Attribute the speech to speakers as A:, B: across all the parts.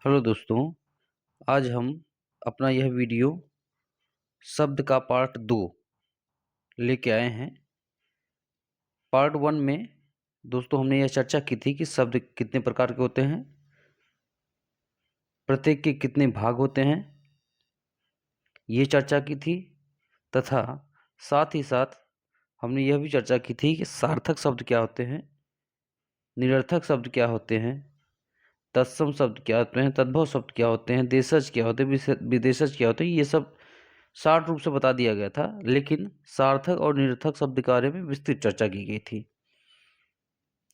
A: Hello दोस्तों, आज हम अपना यह वीडियो शब्द का पार्ट 2 लेके आए हैं। पार्ट 1 में दोस्तों हमने यह चर्चा की थी कि शब्द कितने प्रकार के होते हैं, प्रत्येक के कितने भाग होते हैं, ये चर्चा की थी। तथा साथ ही साथ हमने यह भी चर्चा की थी कि सार्थक शब्द क्या होते हैं, निरर्थक शब्द क्या होते हैं, तत्सम शब्द क्या होते हैं, तद्भव शब्द क्या होते हैं, देशज क्या होते हैं, विदेशज क्या होते हैं। ये सब शार्ट रूप से बता दिया गया था, लेकिन सार्थक और निरर्थक शब्द के बारे में विस्तृत चर्चा की गई थी।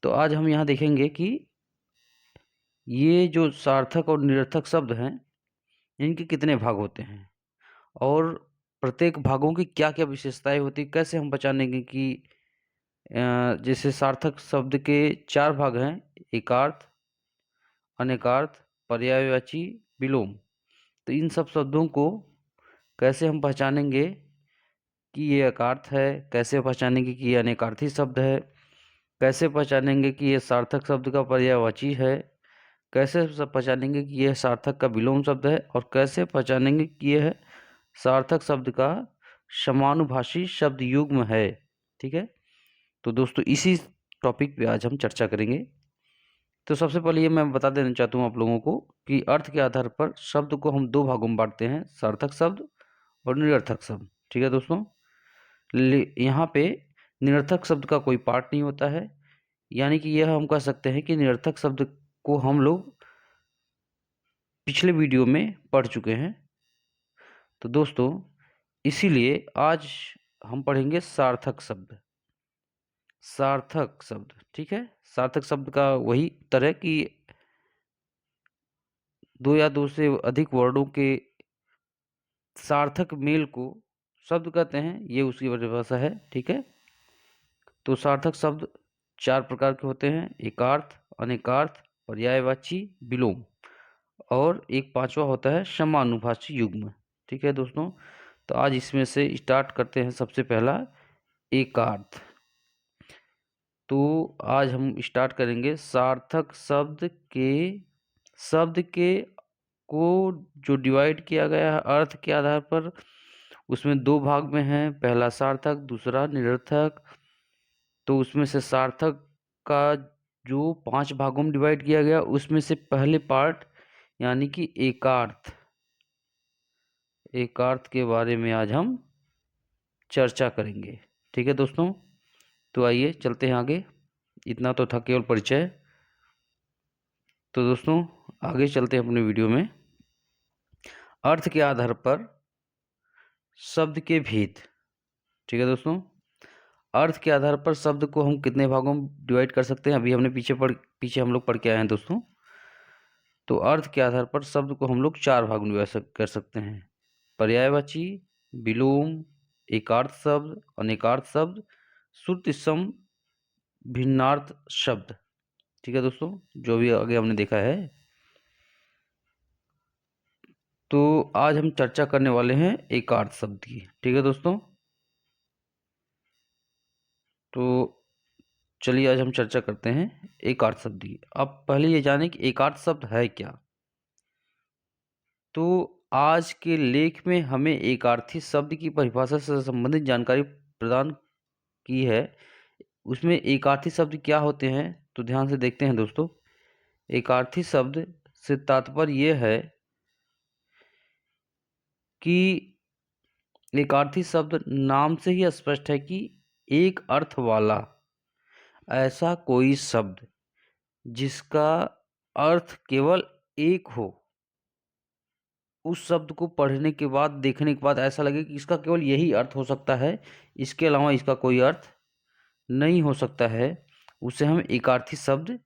A: तो आज हम यहाँ देखेंगे कि ये जो सार्थक और निरर्थक शब्द हैं, इनके कितने भाग होते हैं और प्रत्येक भागों की क्या क्या विशेषताएं होती, कैसे हम पहचानेंगे कि जैसे सार्थक शब्द के 4 भाग हैं: एकार्थ, अनेकार्थ, पर्यायवाची, विलोम। तो इन सब शब्दों को कैसे हम पहचानेंगे कि ये एकार्थ है, कैसे पहचानेंगे कि ये अनेकार्थी शब्द है, कैसे पहचानेंगे कि ये सार्थक शब्द का पर्यायवाची है, कैसे पहचानेंगे कि यह सार्थक का विलोम शब्द है, और कैसे पहचानेंगे कि यह सार्थक शब्द का समानुभाषी शब्द युग्म है। ठीक है, तो दोस्तों इसी टॉपिक पे आज हम चर्चा करेंगे। तो सबसे पहले ये मैं बता देना चाहता हूँ आप लोगों को कि अर्थ के आधार पर शब्द को हम 2 भागों में बांटते हैं: सार्थक शब्द और निरर्थक शब्द। ठीक है दोस्तों, यहाँ पे निरर्थक शब्द का कोई पार्ट नहीं होता है, यानी कि यह हम कह सकते हैं कि निरर्थक शब्द को हम लोग पिछले वीडियो में पढ़ चुके हैं। तो दोस्तों इसीलिए आज हम पढ़ेंगे सार्थक शब्द। सार्थक शब्द, ठीक है, सार्थक शब्द का वही उत्तर है कि 2 या 2 से अधिक वर्डों के सार्थक मेल को शब्द कहते हैं, ये उसकी परिभाषा है। ठीक है, तो सार्थक शब्द 4 प्रकार के होते हैं: एकार्थ, अनेकार्थ, पर्यायवाची, विलोम, और एक 5वां होता है समानुभाषी युग्म। ठीक है दोस्तों, तो आज इसमें से स्टार्ट करते हैं। सबसे पहला एकार्थ। तो आज हम स्टार्ट करेंगे सार्थक शब्द के को जो डिवाइड किया गया है अर्थ के आधार पर, उसमें 2 भाग में है, पहला सार्थक, दूसरा निरर्थक। तो उसमें से सार्थक का जो 5 भागों में डिवाइड किया गया, उसमें से पहले पार्ट यानी कि एकार्थ के बारे में आज हम चर्चा करेंगे। ठीक है दोस्तों, तो आइए चलते हैं आगे। इतना तो था केवल परिचय। तो दोस्तों आगे चलते हैं अपने वीडियो में। अर्थ के आधार पर शब्द के भेद। ठीक है दोस्तों, अर्थ के आधार पर शब्द को हम कितने भागों में डिवाइड कर सकते हैं, अभी हमने पीछे हम लोग पढ़ के आए हैं दोस्तों। तो अर्थ के आधार पर शब्द को हम लोग 4 भाग में डिवाइड कर सकते हैं: पर्यायवाची, विलोम, एकार्थ शब्द, अनेकार्थ शब्द, श्रुति सम, भिन्नार्थ शब्द। ठीक है दोस्तों, जो भी आगे हमने देखा है। तो आज हम चर्चा करने वाले हैं एकार्थ शब्द की। ठीक है दोस्तों, तो चलिए आज हम चर्चा करते हैं एकार्थ शब्द की। अब पहले ये जानें कि एकार्थ शब्द है क्या। तो आज के लेख में हमें एकार्थी शब्द की परिभाषा से संबंधित जानकारी प्रदान की है। उसमें एकार्थी शब्द क्या होते हैं, तो ध्यान से देखते हैं दोस्तों। एकार्थी शब्द से तात्पर्य यह है कि एकार्थी शब्द नाम से ही स्पष्ट है कि एक अर्थ वाला ऐसा कोई शब्द जिसका अर्थ केवल एक हो, उस शब्द को पढ़ने के बाद, देखने के बाद ऐसा लगे कि इसका केवल यही अर्थ हो सकता है, इसके अलावा इसका कोई अर्थ नहीं हो सकता है, उसे हम एकार्थी शब्द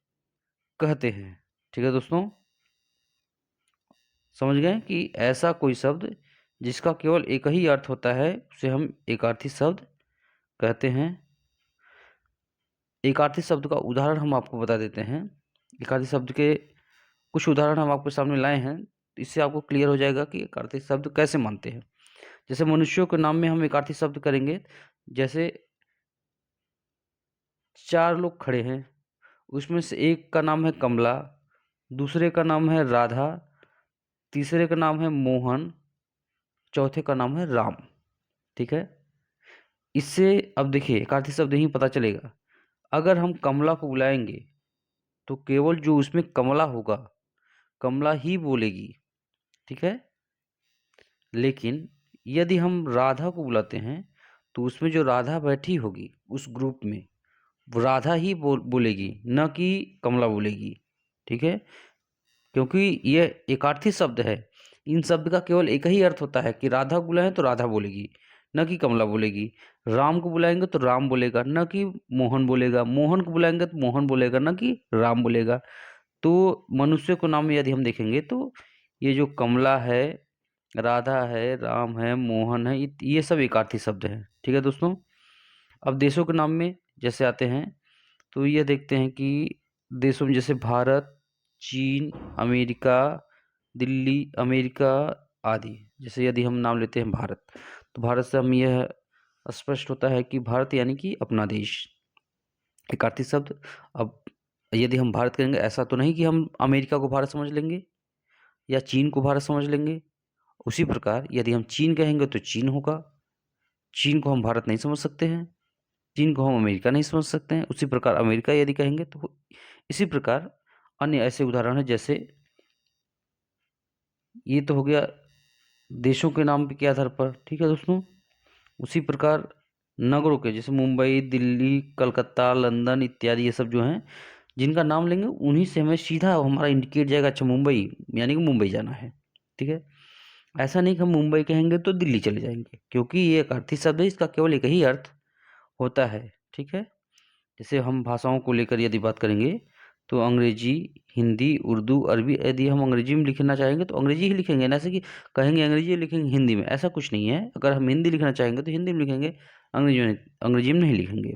A: कहते हैं। ठीक है दोस्तों, समझ गए कि ऐसा कोई शब्द जिसका केवल एक ही अर्थ होता है, उसे हम एकार्थी शब्द कहते हैं। एकार्थी शब्द का उदाहरण हम आपको बता देते हैं। एकार्थी शब्द के कुछ उदाहरण हम आपके सामने लाए हैं, इससे आपको क्लियर हो जाएगा कि एकार्थी शब्द कैसे मानते हैं। जैसे मनुष्यों के नाम में हम एकार्थी शब्द करेंगे। जैसे 4 लोग खड़े हैं, उसमें से एक का नाम है कमला, दूसरे का नाम है राधा, तीसरे का नाम है मोहन, चौथे का नाम है राम। ठीक है, इससे अब देखिए एकार्थी शब्द ही पता चलेगा। अगर हम कमला को बुलाएंगे तो केवल जो उसमें कमला होगा, कमला ही बोलेगी। ठीक है, लेकिन यदि हम राधा को बुलाते हैं तो उसमें जो राधा बैठी होगी उस ग्रुप में, वो राधा ही बोलेगी, न कि कमला बोलेगी। ठीक है, क्योंकि ये एकार्थी शब्द है। इन शब्द का केवल एक ही अर्थ होता है कि राधा को बुलाएं तो राधा बोलेगी, न कि कमला बोलेगी। राम को बुलाएंगे तो राम बोलेगा, न कि मोहन बोलेगा। मोहन को बुलाएंगे तो मोहन बोलेगा, न कि राम बोलेगा। तो मनुष्य को नाम में यदि हम देखेंगे तो ये जो कमला है, राधा है, राम है, मोहन है, ये सब एकार्थी शब्द हैं। ठीक है दोस्तों, अब देशों के नाम में जैसे आते हैं तो ये देखते हैं कि देशों में जैसे भारत, चीन, अमेरिका, दिल्ली, अमेरिका आदि। जैसे यदि हम नाम लेते हैं भारत, तो भारत से हम यह स्पष्ट होता है कि भारत यानी कि अपना देश, एकार्थी शब्द। अब यदि हम भारत कहेंगे, ऐसा तो नहीं कि हम अमेरिका को भारत समझ लेंगे या चीन को भारत समझ लेंगे। उसी प्रकार यदि हम चीन कहेंगे तो चीन होगा, चीन को हम भारत नहीं समझ सकते हैं, चीन को हम अमेरिका नहीं समझ सकते हैं। उसी प्रकार अमेरिका यदि कहेंगे तो इसी प्रकार अन्य ऐसे उदाहरण हैं। जैसे ये तो हो गया देशों के नाम के आधार पर। ठीक है दोस्तों, उसी प्रकार नगरों के, जैसे मुंबई, दिल्ली, कलकत्ता, लंदन इत्यादि, ये सब जो हैं जिनका नाम लेंगे उन्हीं से हमें सीधा हमारा इंडिकेट जाएगा, अच्छा मुंबई यानी कि मुंबई जाना है। ठीक है, ऐसा नहीं कि हम मुंबई कहेंगे तो दिल्ली चले जाएंगे, क्योंकि ये एक अर्थी शब्द है, इसका केवल एक ही अर्थ होता है। ठीक है, जैसे हम भाषाओं को लेकर यदि बात करेंगे तो अंग्रेजी, हिंदी, उर्दू, अरबी, यदि हम अंग्रेजी में लिखना चाहेंगे तो अंग्रेजी ही लिखेंगे, ना ऐसे कि कहेंगे अंग्रेजी लिखेंगे हिंदी में, ऐसा कुछ नहीं है। अगर हम हिंदी लिखना चाहेंगे तो हिंदी में लिखेंगे, अंग्रेजी में नहीं लिखेंगे।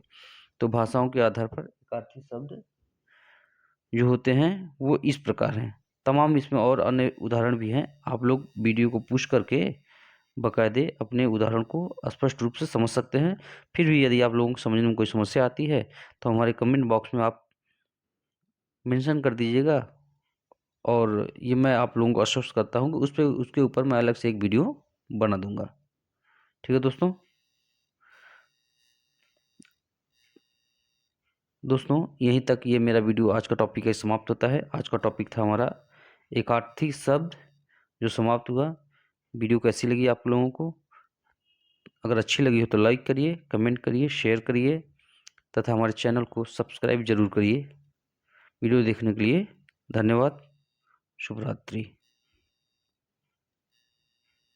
A: तो भाषाओं के आधार पर एकार्थी शब्द जो होते हैं वो इस प्रकार हैं। तमाम इसमें और अन्य उदाहरण भी हैं, आप लोग वीडियो को पुश करके बाकायदे अपने उदाहरण को स्पष्ट रूप से समझ सकते हैं। फिर भी यदि आप लोगों को समझने में कोई समस्या आती है तो हमारे कमेंट बॉक्स में आप मेंशन कर दीजिएगा, और ये मैं आप लोगों को आश्वस्त करता हूँ कि उस पे उसके ऊपर मैं अलग से एक वीडियो बना दूंगा। ठीक है दोस्तों, यहीं तक ये मेरा वीडियो आज का टॉपिक है समाप्त होता है। आज का टॉपिक था हमारा एकार्थी शब्द जो समाप्त हुआ। वीडियो कैसी लगी आप लोगों को? अगर अच्छी लगी हो तो लाइक करिए, कमेंट करिए, शेयर करिए तथा हमारे चैनल को सब्सक्राइब जरूर करिए। वीडियो देखने के लिए धन्यवाद। शुभ रात्रि।